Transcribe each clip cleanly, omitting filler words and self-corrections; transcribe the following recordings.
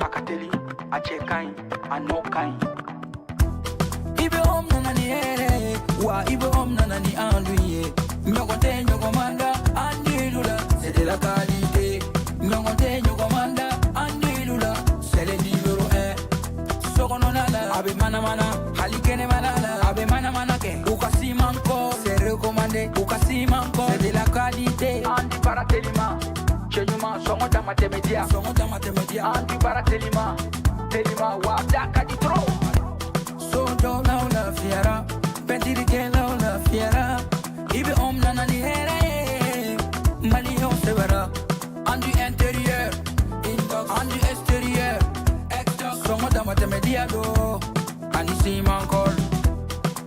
kakateli a cɛ ka ɲi a n'o ka ɲi. I bɛ om nana ni hɛrɛ ye wa I bɛ om nana ni an dun ye. Ɲɔgɔn tɛ ɲɔgɔn man da an dilu la c'est de la qualité. Ɲɔgɔn tɛ ɲɔgɔn man da an dilu la c'est le numéro 1. Sokɔnɔna la a bɛ manamana hali kɛnɛmana la a bɛ manamana kɛ. U ka siman kɔ c'est recommandé. U ka siman kɔ c'est de la qualité. An di baara telima cɛ ɲuman sɔngɔ dama tɛmɛ diya. Sɔngɔ dama tɛmɛ diya. An di baara telima wa da ka di trop. So dɔw la lafiyara pɛntirikɛlaw lafiyara I bɛ om nana ni hɛrɛ ye maliyɛnw sɛbɛra an du intérieur an du extérieur sɔngɔ dama tɛmɛ diya do ani siman kɔl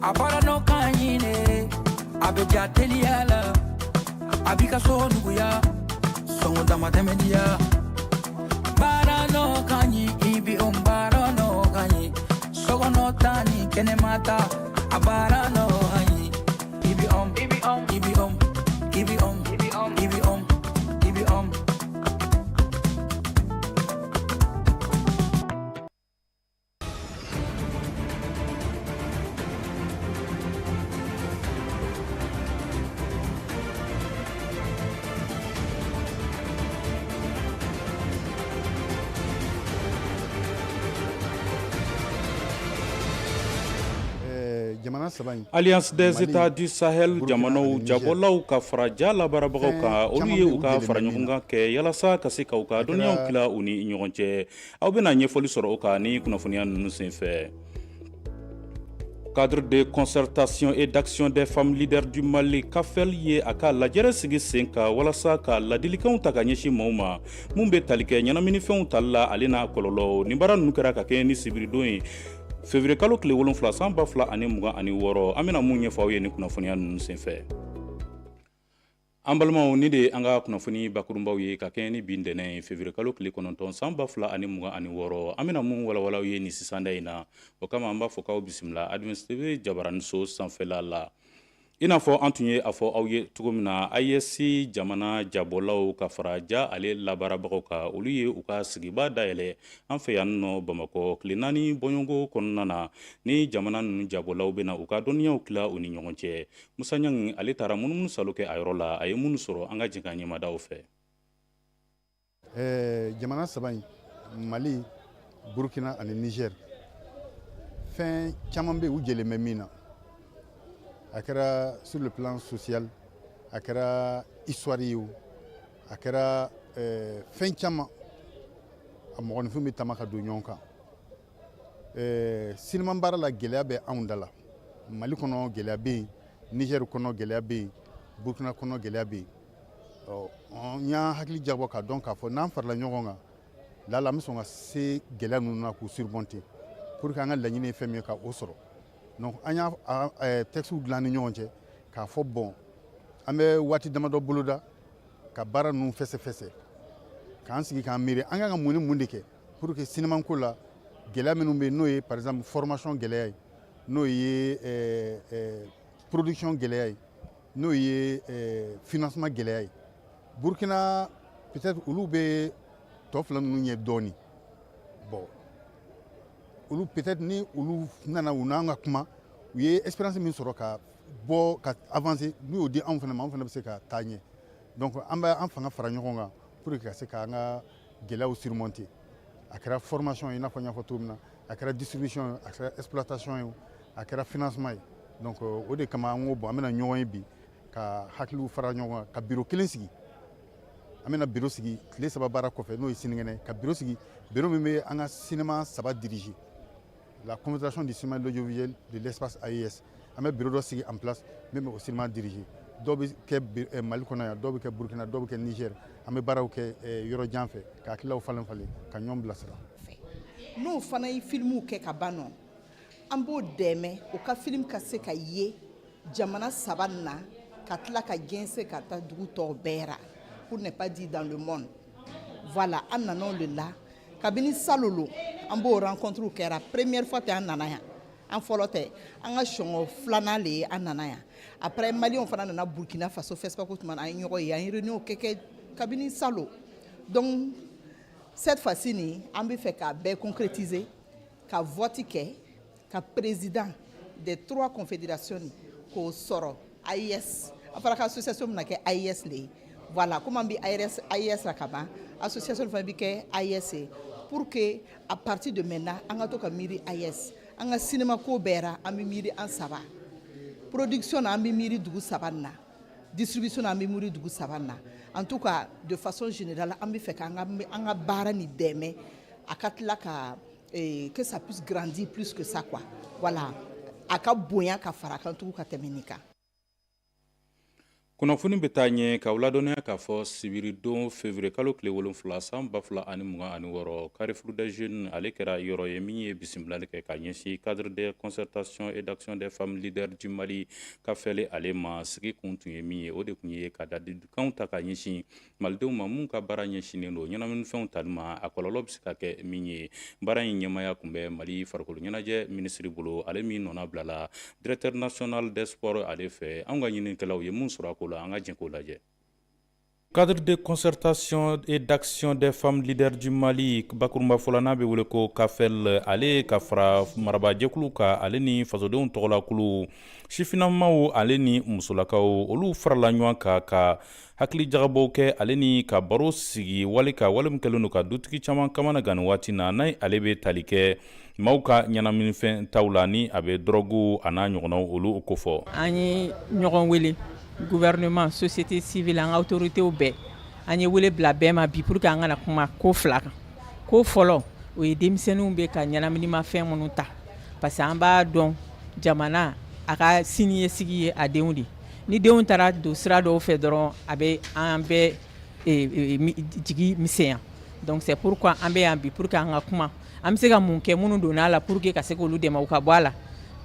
a baara n'o ka ɲi ne a bɛ ja teliya la a b'i ka so nuguya sɔngɔ dama tɛmɛ diya baara n'o ka ɲi I bɛ om baara n'o ka ɲi sɔgɔnɔ ta ni kɛnɛma ta a baara n'o ka ɲi I bɛ om I bɛ om I bɛ om I bɛ om I bɛ om I bɛ om I bɛ om. Alliance des États du Sahel jamanaw jabɔlaw ka fara ja labarabagaw kan olu ye u ka fara ɲɔgɔn kan kɛ yalasa ka se k'u ka dɔnniyaw tila u ni ɲɔgɔn cɛ. Aw bɛna ɲɛfɔli sɔrɔ o kan ni kunnafoniya ninnu senfɛ. Cadre de concertation et d'action des femmes leaders du Mali CAFEL ye a ka lajɛrɛ sigi sen kan walasa ka ladilikanw ta ka ɲɛsin maaw ma mun bɛ tali kɛ ɲɛnaminifɛnw tali la ale n'a kɔlɔlɔ. Nin baara ninnu kɛra ka kɛ ni sibiridon ye février kalo tile 7 san 2026 an bɛna mun ɲɛfɔ aw ye ni kunnafoniya ninnu senfɛ. An balimaw ni de an ka kunnafoni bakurunbaw ye ka kɛ ni bi ntɛnɛn ye février kalo tile 9 san 2026 an bɛna mun walawala aw ye ni sisanda in na o kama an b'a fɔ k'aw bisimila administrateur Jabaraniso sanfɛla la. I n'a fɔ an tun ye a fɔ aw ye cogo min na AES jamana jabɔlaw ka fara ja ale labarabagaw kan olu ye u ka sigiba dayɛlɛ an fɛ yan nɔ Bamakɔ tile 4 bɔɲɔgɔnko kɔnɔna na ni jamana ninnu jabɔlaw bɛna u ka dɔnniyaw tila u ni ɲɔgɔn cɛ. Musa Ɲangi ale taara munumunu salo kɛ a yɔrɔ la a ye minnu sɔrɔ an ka jɛn ka ɲɛmadaw fɛ. Jamana saba in Mali, Burkina ani Niger fɛn caman bɛ u jɛlen bɛ min na. A kɛra sur le plan social, a kɛra histoire ye o, a kɛra fɛn caman a mɔgɔninfin bɛ taama ka don ɲɔgɔn kan. Sinima baara la gɛlɛya bɛ anw da la. Mali kɔnɔ gɛlɛya bɛ yen, Niger kɔnɔ gɛlɛya bɛ yen, Burkina kɔnɔ gɛlɛya bɛ yen. N y'a hakili jabɔ k'a dɔn k'a fɔ n'an farala ɲɔgɔn kan la an bɛ sɔn ka se gɛlɛya ninnu na k'u surmonter pour que an ka laɲini ye fɛn min ye ka o sɔrɔ. Donc an y'a texte dilan ni ɲɔgɔn cɛ k'a fɔ bon an bɛ waati damadɔ boloda ka baara ninnu fɛsɛfɛsɛ k'an sigi k'an miiri an kan ka mun ni mun de kɛ pour que sinimako la gɛlɛya minnu bɛ yen n'o ye par exemple formation gɛlɛya ye n'o ye production gɛlɛya ye n'o ye financement gɛlɛya ye. Burkina peut-être olu bɛ tɔ fila ninnu ɲɛ dɔɔnin bon olu peut-être ni olu nana u n'an ka kuma u ye expérience min sɔrɔ ka bɔ ka avancer n'u y'o di anw fana ma anw fana bɛ se ka taa ɲɛ donc an bɛ an fanga fara ɲɔgɔn kan pour que ka se k'an ka gɛlɛyaw surmonter a kɛra formation ye i n'a fɔ n y'a fɔ cogo min na a kɛra distribution ye a kɛra exploitation ye a kɛra financement ye donc o de kama an ko bon an bɛna ɲɔgɔn ye bi ka hakiliw fara ɲɔgɔn kan ka bureau kelen sigi an bɛna bureau sigi tile 3 baara kɔfɛ n'o ye sinikɛnɛ ka bureau sigi bureau min bɛ an ka cinéma 3 diriger la communication du cinéma et de l'audiovisuel de l'espace AES an bɛ bureau dɔ sigi en place min bɛ o cinéma diriger dɔw bɛ kɛ Mali kɔnɔ yan dɔw bɛ kɛ Burkina dɔw bɛ kɛ Niger an bɛ baaraw kɛ yɔrɔ jan fɛ ka hakililaw falen falen ka ɲɔgɔn bilasira. N'o fana ye filimiw kɛ ka ban nɔ an b'o dɛmɛ o ka film ka se ka ye jamana 3 na ka tila ka gɛnse ka taa dugu tɔw bɛɛ ra pour ne pas dire dans le monde. Voilà an nana o de la kabini salolo an b'o rencontre kɛra première fois tɛ an nana yan an fɔlɔ tɛ an ka sɔngɔ filanan le ye an nana yan après Maliens fana nana Burkina Faso FESPACO tuma an ye ɲɔgɔn ye an ye réunion kɛ kabini salo donc Cette fois-ci ni an bɛ fɛ k'a bɛɛ concrétiser ka vote kɛ ka président des 3 confédérations k'o sɔrɔ AIS a fɔra ka association bɛna kɛ AIS le ye voilà comme an bɛ AIS la ka ban association fana bɛ kɛ AIS ye pour que à partir de maintenant an ka to ka miiri AIS an ka cinéma ko bɛɛ ra an bɛ miiri an saba production na an bɛ miiri dugu saba na distribution na an bɛ miiri dugu saba na en tout cas de façon générale an bɛ fɛ k'an ka baara ni dɛmɛ a ka tila ka que ça puisse grandir plus que ça quoi voilà a ka bonya ka fara kan tugu ka tɛmɛ nin kan. Kunnafoni bɛ taa ɲɛ k'aw ladɔnniya k'a fɔ sibiridon février kalo tile 7 san 2026 Carrefour des Jeunes ale kɛra yɔrɔ ye min ye bisimilali kɛ ka ɲɛsin cadre de concertation et d'action des femmes leaders du Mali ka fɛli ale ma sigi kun tun ye min ye o de tun ye ka ladilikanw ta ka ɲɛsin malidenw ma mun ka baara ɲɛsinnen don ɲɛnaminifɛnw tali ma a kɔlɔlɔ bɛ se ka kɛ min ye baara in ɲɛmaya tun bɛ Mali farikolo ɲɛnajɛ minisiri bolo ale min nɔna bilala directeur national des sports ale fɛ anw ka ɲininikɛlaw ye mun sɔrɔ a ko la an ka jɛn k'o lajɛ. Cadre de concertation et d'action des femmes leaders du Mali bakurunba fɔla n'a bɛ wele ko CAFEL ale ka fara marabajɛkulu ka ale ni fasodenw tɔgɔlakulu sifinamaw ale ni musolakaw olu farala ɲɔgɔn kan ka hakili jagabɔw kɛ ale ni ka baro sigi wali min kɛlen don ka dutigi caman kamana gan waati na n'a ale bɛ tali kɛ maaw ka ɲɛnaminifɛn taw la ni a bɛ dɔrɔgu a n'a ɲɔgɔnnaw olu ko fɔ. An ye ɲɔgɔn wele gouvernement société civile an autorité bɛɛ an ye wele bila bɛɛ ma bi pour que an kana kuma ko fila kan ko fɔlɔ o ye denmisɛnninw bɛ ka ɲɛnaminimafɛn minnu ta parce que an b'a dɔn jamana a ka siniɲɛsigi ye a denw de ni denw taara don sira dɔw fɛ dɔrɔn a bɛ an bɛɛ jigi misɛnya donc c'est pourquoi an bɛ yan bi pour que an ka kuma an bɛ se ka mun kɛ minnu donna a la pour que ka se k'olu dɛmɛ u ka bɔ a la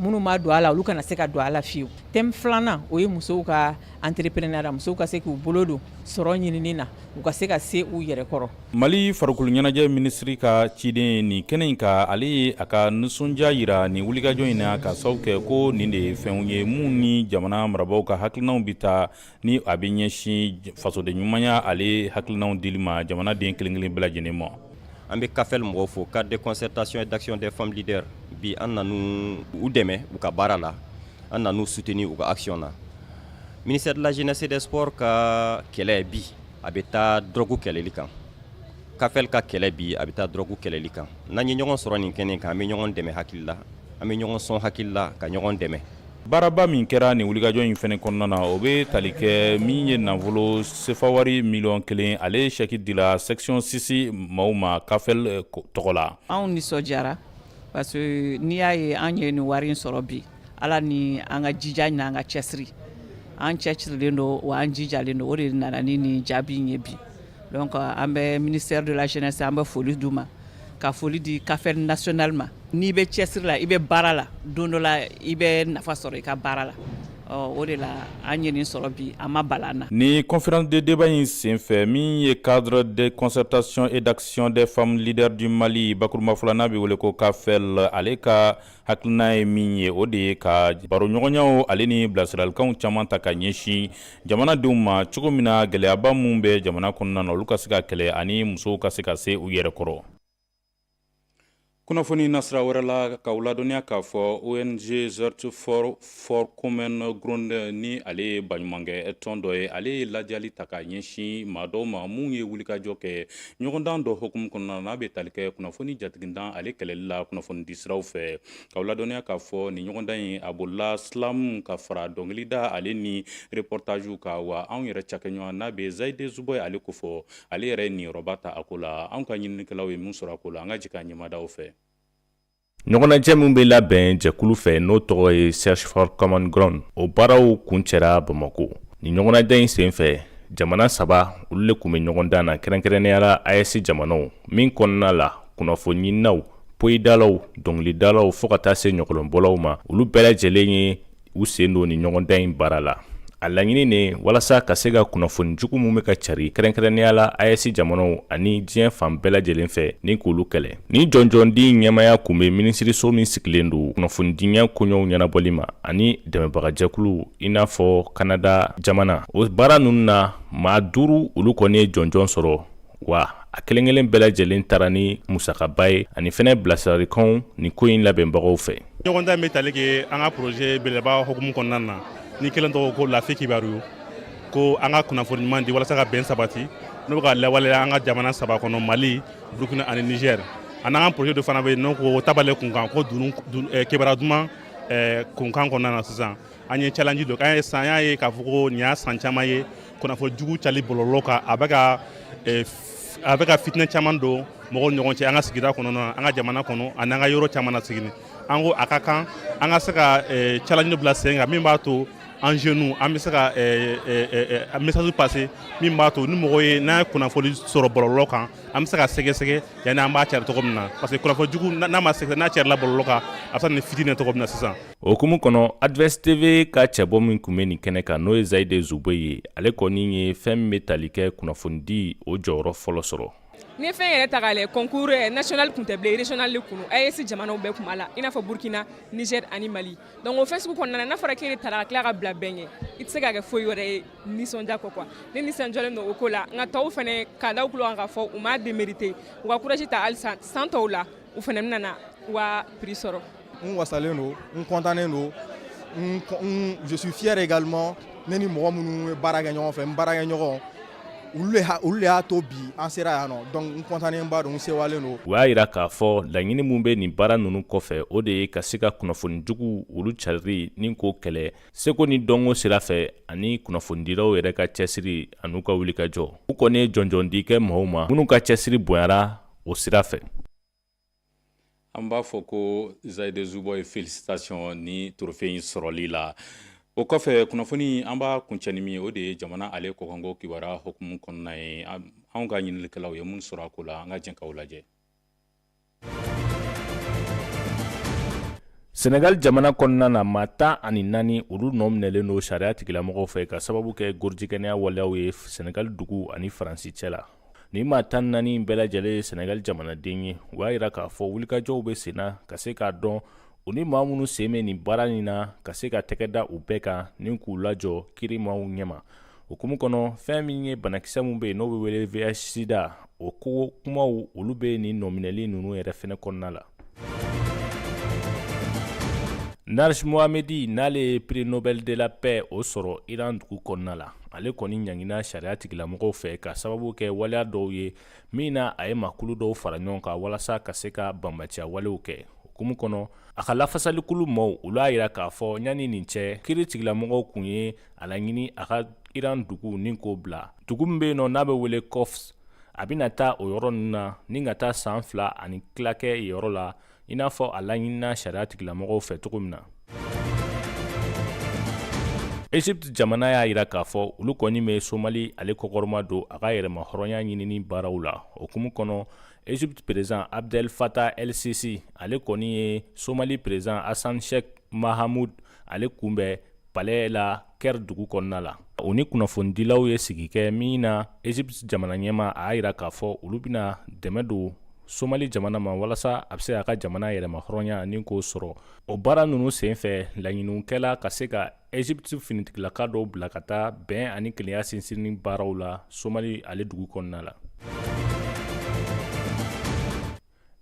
minnu ma don a la olu kana se ka don a la fiyewu. Thème filanan o ye musow ka entrepreneuria musow ka se k'u bolo don sɔrɔ ɲinini na u ka se ka se u yɛrɛ kɔrɔ. Mali farikolo ɲɛnajɛ minisiri ka ciden nin kɛnɛ in ka ale ye a ka nisɔndiya yira nin wulikajɔ in na ka sababu kɛ ko nin de ye fɛnw ye mun ni jamana marabagaw ka hakilinaw bi taa ni a bɛ ɲɛsin fasoden ɲumanya ale hakilinaw dili ma jamanaden kelen kelen bɛɛ lajɛlen ma. An bɛ CAFEL mɔgɔw fo cadre de concertation et d'action des femmes leaders bi an nanu u dɛmɛ u ka baara la an nanu soutenir u ka action na ministère de la jeunesse et des sports ka kɛlɛ bi a bɛ taa drogue kɛlɛli kan CAFEL ka kɛlɛ bi a bɛ taa drogue kɛlɛli kan n'an ye ɲɔgɔn sɔrɔ nin kɛnɛ kan an bɛ ɲɔgɔn dɛmɛ hakili la an bɛ ɲɔgɔn sɔn hakili la ka ɲɔgɔn dɛmɛ. Baaraba min kɛra nin wulikajɔ in fɛnɛ kɔnɔna na o bɛ tali kɛ min ye nafolo sefawari miliyɔn 1 ale chèque dila section 6 maaw ma CAFEL tɔgɔ la. Anw nisɔndiyara parce que n'i y'a ye an ye nin wari in sɔrɔ bi ala ni an ka jija ni an ka cɛsiri an cɛsirilen don wa an jijalen don o de nana ni nin jaabi in ye bi donc an bɛ ministère de la jeunesse an bɛ foli d'u ma ka foli di CAFEL national ma n'i bɛ cɛsiri la i bɛ baara la don dɔ la i bɛ nafa sɔrɔ i ka baara la o de la an ye nin sɔrɔ bi an ma bala na. Ni conférence de débat in senfɛ min ye cadre de concertation et d'action des femmes leaders du Mali bakurunba fɔla n'a bɛ wele ko CAFEL ale ka hakilina ye min ye o de ye ka baroɲɔgɔnyaw ale ni bilasiralikanw caman ta ka ɲɛsin jamanadenw ma cogo min na gɛlɛyaba min bɛ jamana kɔnɔna na olu ka se ka kɛlɛ ani musow ka se ka se u yɛrɛ kɔrɔ. Kunnafoni nasira wɛrɛ la k'aw ladɔnniya k'a fɔ ONG Search for Common Ground ni ale ye baɲumankɛ tɔn dɔ ye ale ye lajali ta ka ɲɛsin maa dɔw ma mun ye wulikajɔ kɛ ɲɔgɔndan dɔ hukumu kɔnɔna na n'a bɛ tali kɛ kunnafoni jatigindan ale kɛlɛli la kunnafoni di siraw fɛ k'aw ladɔnniya k'a fɔ nin ɲɔgɔndan in a bolila silamu ka fara dɔnkilida ale ni reportagew ka wa anw yɛrɛ cakɛɲɔgɔn n'a bɛ Zayide Zuboy ale ko fɔ ale yɛrɛ ye niyɔrɔba ta a ko la anw ka ɲininikɛlaw ye mun sɔrɔ a ko la an ka jigin a ɲɛmaadaw fɛ. ɲɔgɔnnajɛ min bɛ labɛn jɛkulu fɛ n'o tɔgɔ ye Search for Common Ground o baaraw kun cɛra Bamako ni ɲɔgɔnnajɛ in senfɛ jamana 3 olu le kun bɛ ɲɔgɔndan na kɛrɛnkɛrɛnneyala AES jamanaw min kɔnɔna la kunnafoniɲininaw poyidalaw dɔnkilidalaw fo ka taa se ɲɔgɔlɔnbɔlaw ma olu bɛɛ lajɛlen ye u sen don ni ɲɔgɔndan in baara la a laɲini ne walasa ka se ka kunnafoni jugu mun bɛ ka cari kɛrɛnkɛrɛnneyala AES jamanaw ani diɲɛ fan bɛɛ lajɛlen fɛ ni k'olu kɛlɛ ni jɔnjɔndi ɲɛmaya kun bɛ minisiriso min sigilen don kunnafonidiɲɛ koɲɛw ɲɛnabɔli ma ani dɛmɛbagajɛkulu i n'a fɔ Kanada jamana o baara ninnu na maa 5 olu kɔni ye jɔnjɔn sɔrɔ wa a kelen-kelen bɛɛ lajɛlen tara ni musakaba ye ani fɛnɛ bilasiralikanw ni ko in labɛnbagaw fɛ. ɲɔgɔndan bɛ tali kɛ an ka projet belebeleba hokumu kɔnɔna na ni kelen tɔgɔ ko lafi kibaru ko an ka kunnafoni ɲuman di walasa ka bɛn sabati n'o bɛ ka lawaleya an ka jamana saba kɔnɔ Mali, Burkina ani Niger. an n'an ka projet dɔ fana bɛ yen ko tabale kunkan ko kibaruya duman kunkan kɔnɔna na sisan an ye challenge dɔ k'an y'a ye k'a fɔ ko nin y'a san caman ye kunnafoni jugu cali bɔlɔlɔ kan a bɛ ka fitinɛ caman don mɔgɔw ɲɔgɔn cɛ an ka sigida kɔnɔ an ka jamana kɔnɔ ani an ka yɔrɔ caman na sigini an ko a ka kan an ka se ka challenge bila sen kan min b'a to an jeunes an bɛ se ka message passer min b'a to ni mɔgɔ ye n'a ye kunnafoni sɔrɔ bɔlɔlɔ kan an bɛ se ka sɛgɛsɛgɛ yanni an b'a cari cogo min na parce que kunnafoni jugu n'a ma sɛgɛsɛgɛ n'a carila bɔlɔlɔ kan a bɛ se ka nin fitinɛ cogo min na sisan. O hukumu kɔnɔ Adverse TV ka cɛbɔ min kun bɛ nin kɛnɛ kan n'o ye Zayide Zubo ye ale kɔni ye fɛn min bɛ tali kɛ kunnafoni di o jɔyɔrɔ fɔlɔ sɔrɔ. Ni fɛn yɛrɛ ta k'a lajɛ concours national kun tɛ bilen régional de kun AES jamanaw bɛɛ kun b'a la i n'a fɔ Burkina, Niger ani Mali donc o fɛn sugu kɔnɔna na n'a fɔra k'e de taara ka tila ka bila bɛn ɲɛ i tɛ se ka kɛ foyi wɛrɛ ye nisɔndiya kɔ quoi ne nisɔndiyalen don o ko la nka tɔw fɛnɛ k'a da u tulo kan k'a fɔ u m'a démérité u ka courage ta halisa san tɔw la u fɛnɛ bɛna na u ka prix sɔrɔ. N wasalen don n contannen don je suis fier également ne ni mɔgɔ minnu ye baara kɛ ɲɔgɔn fɛ n baarakɛɲɔgɔn olu le y'a to bi an sera yan nɔ donc n contannen ba don n sewalen don. U y'a yira k'a fɔ laɲini min bɛ nin baara ninnu kɔfɛ o de ye ka se ka kunnafoni jugu olu carili ni k'o kɛlɛ seko ni dɔnko sira fɛ ani kunnafonidilaw yɛrɛ ka cɛsiri ani u ka wulikajɔ u kɔni ye jɔnjɔn di kɛ mɔgɔw ma minnu ka cɛsiri bonyara o sira fɛ. An b'a fɔ ko Zayide Zubo ye félicitation ni trophée in sɔrɔli la. O kɔfɛ kunnafoni an b'a kuncɛ ni min ye o de ye jamana ale kɔkanko kibaruya hokumu kɔnɔna ye anw ka ɲininikɛlaw ye mun sɔrɔ a ko la an ka jɛn k'o lajɛ. Senegal jamana kɔnɔna na maa 14 olu nɔ minɛlen don sariya tigilamɔgɔw fɛ ka sababu kɛ gorojigɛnɛya waleyaw ye Senegal dugu ani Faransi cɛ la. Ni maa 14 bɛɛ lajɛlen ye Senegal jamanaden ye u y'a yira k'a fɔ wulikajɔw bɛ sen na ka se k'a dɔn u ni maa minnu sen bɛ nin baara in na ka se ka tɛgɛ da u bɛɛ kan ni k'u lajɔ kiirimaw ɲɛma. O hukumu kɔnɔ fɛn min ye banakisɛ min bɛ yen n'o bɛ wele VIH sida o ko kumaw olu bɛ nin nɔminɛli ninnu yɛrɛ fɛnɛ kɔnɔna la. Narj Mohamedi n'ale ye prix Nobel de la paix o sɔrɔ Iran dugu kɔnɔna la ale kɔni ɲangina sariya tigilamɔgɔw fɛ ka sababu kɛ waleya dɔw ye min na a ye makulu dɔw fara ɲɔgɔn kan walasa ka se ka banbatiya walew kɛ. Hukumu kɔnɔ a ka lafasalikulu maaw olu y'a yira k'a fɔ ɲani nin cɛ kiiri tigilamɔgɔw kun ye a laɲini a ka Iran dugu ni k'o bila dugu min bɛ yen nɔ n'a bɛ wele Kofs a bɛna taa o yɔrɔ ninnu na ni ka taa san 2 ani tila kɛ yɔrɔ la i n'a fɔ a laɲinina sariya tigilamɔgɔw fɛ cogo min na. Egypte jamana y'a yira k'a fɔ olu kɔni bɛ Somali ale kɔkɔrɔma don a ka yɛrɛma hɔrɔnya ɲinini baaraw la. O hukumu kɔnɔ Egypte président Abdel Fattah el-Sisi ale kɔni ye Somali président Hassan Sheikh Mahamoud ale kunbɛn palais la Caire dugu kɔnɔna la. O ni kunnafonidilaw ye sigi kɛ min na Egypte jamana ɲɛma a y'a yira k'a fɔ olu bɛna dɛmɛ don Somali jamana ma walasa a bɛ se a ka jamana yɛrɛma hɔrɔnya ni k'o sɔrɔ. O baara ninnu senfɛ laɲininkɛla ka se ka Egypte finitigilaka dɔw bila ka taa bɛn ani kelenya sinsinni baaraw la Somali ale dugu kɔnɔna la.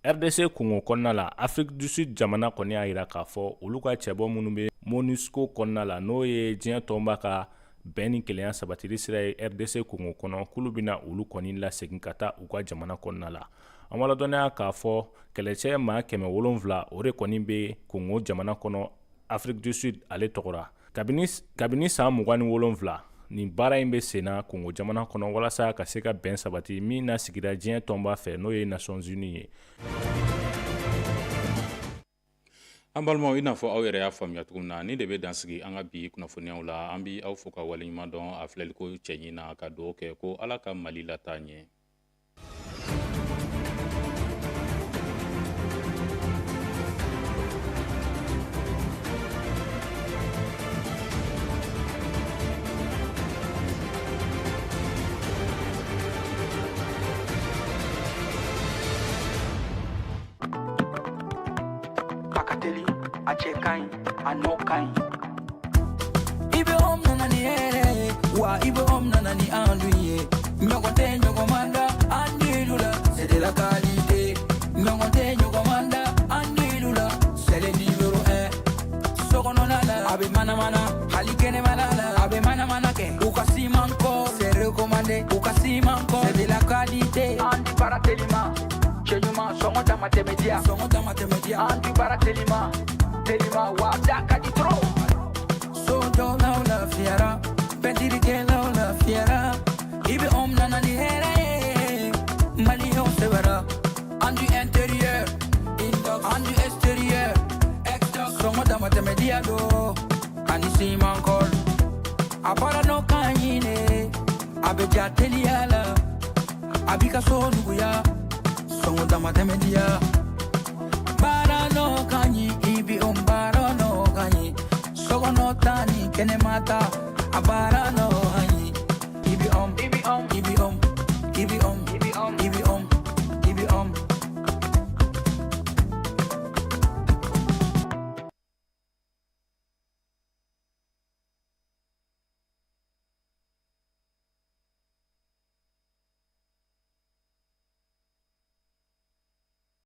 RDC Congo kɔnɔna la Afrique du Sud jamana kɔni y'a yira k'a fɔ olu ka cɛbɔ minnu bɛ MONUSCO kɔnɔna la n'o ye diɲɛ tɔnba ka bɛn ni kelenya sabatili sira ye RDC Congo kɔnɔ k'olu bɛna olu kɔni lasegin ka taa u ka jamana kɔnɔna la. An b'a ladɔnniya k'a fɔ kɛlɛcɛ maa 700 o de kɔni bɛ Congo jamana kɔnɔ Afrique du Sud ale tɔgɔra. Kabini san 27 nin baara in bɛ senna Congo jamana kɔnɔ walasa ka se ka bɛn sabati min na sigira diɲɛ tɔnba fɛ n'o ye Nations Unies ye. An balimaw i n'a fɔ aw yɛrɛ y'a faamuya cogo min na ni de bɛ dansigi an ka bi kunnafoniyaw la an bɛ aw fo ka waleɲuman dɔn a filɛliko cɛɲi na ka dugawu kɛ ko Ala ka Mali lataa ɲɛ. A cɛ kaɲi a n'o kaɲi. I bɛ om nana ni hɛrɛ ye wa i bɛ om nana ni an dun ye ɲɔgɔn tɛ ɲɔgɔn man da Andilula, c'est de la qualité. Ngongote nyogomanda, andilula, c'est le numéro 1. Sokononala, abe mana mana, halikene malala, abe mana mana ke. Ukasi manko, c'est recommandé. Ukasi manko, c'est de la qualité. Andi Baratelima, Chenyuma, Songonda Matemedia, Songonda Matemedia, Andi Baratelima, Telima, Wabdaka Ditro. Sojo na la fiera, pentiri ke la fiera. Ibe nana ni hera Mali on se verra. Andu intérieur, andu extérieur. Songo da matemedia do, anisi mankol. Apara no kanyine, abeja teliala. Abika so nuguya, songo da matemedia. Bara no kanyi, ibi bara no kanyi. Sogo no tani, kene mata, abara no kanyi.